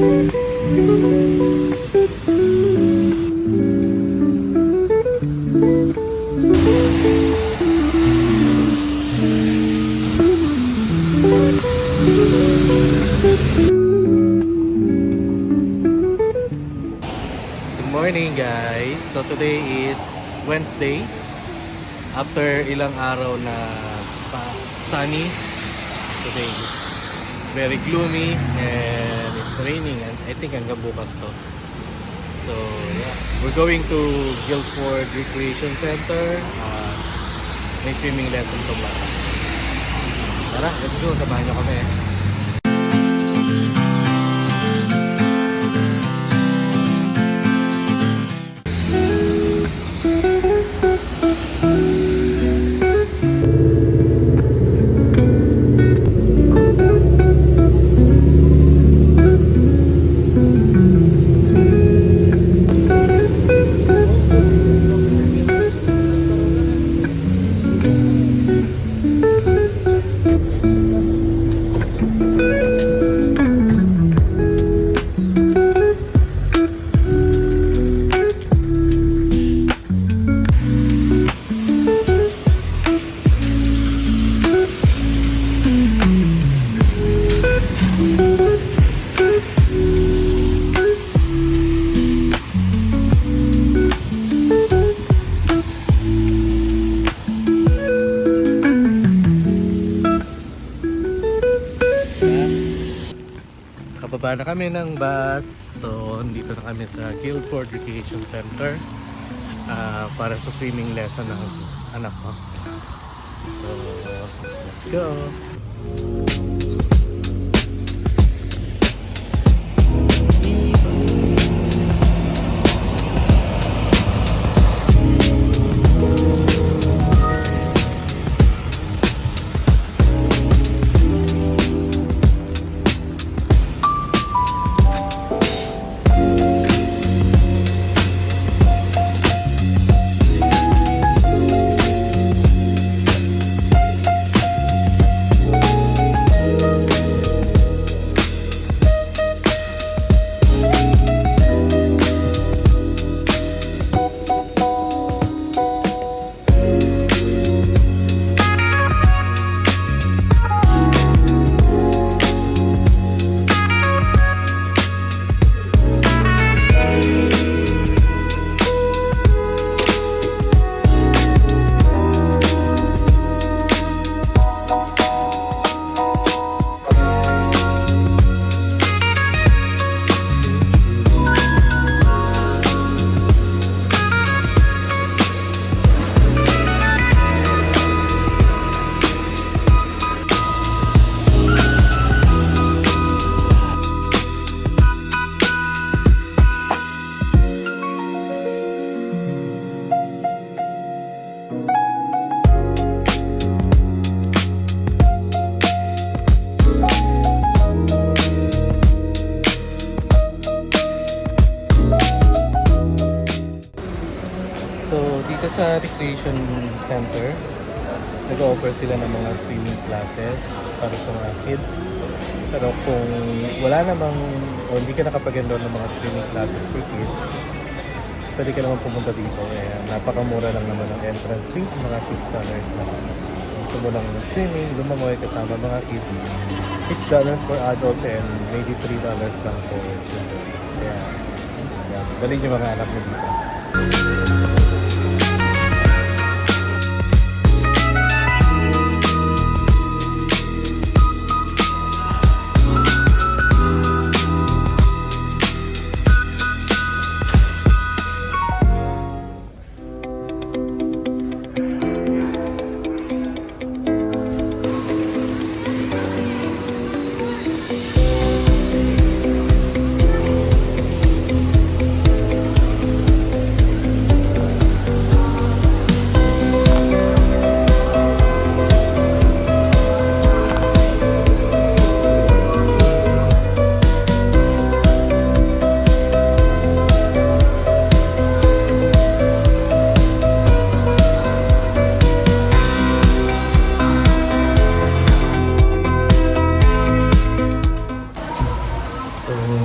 Morning guys, so today is Wednesday. After ilang araw na sunny, today is very gloomy and it's raining, and I think hanggang bukas to. So yeah, we're going to Guildford Recreation Center. May swimming lesson tomorrow. Tara, let's go, samahan nyo kami. Kababa na kami ng bus. So, dito na kami sa Guildford Recreation Center para sa swimming lesson ng anak ko. So, let's go! Dito sa recreation center, nag-offer sila ng mga swimming classes para sa mga kids. Pero kung wala namang, o hindi ka nakapag-enroll ng mga swimming classes for kids, pwede ka naman pumunta dito. Napakamura lang naman ang entrance fee, mga $6 na. Gusto mo lang swimming, lumangoy kasama mga kids, $6 for adults and maybe $3 lang for children. Kaya, dalhin yung mga anak mo dito.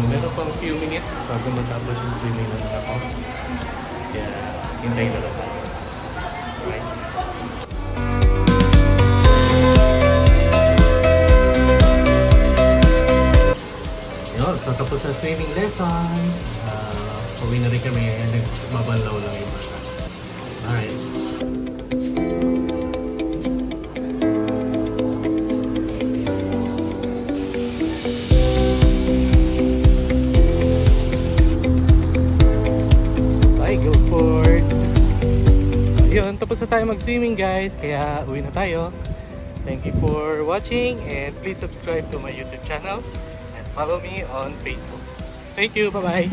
meron pang few minutes bago matapos yung swimming naman ako. Kaya, hintayin na lang tayo. Alright? Yun, so tapos sa swimming lesson. Uwi na rin kami. Nagbabanlaw lang yung bata. Alright. Bye, Guildford! Ayun, tapos na tayo mag-swimming guys. Kaya uwi na tayo. Thank you for watching and please subscribe to my YouTube channel and follow me on Facebook. Thank you, bye-bye!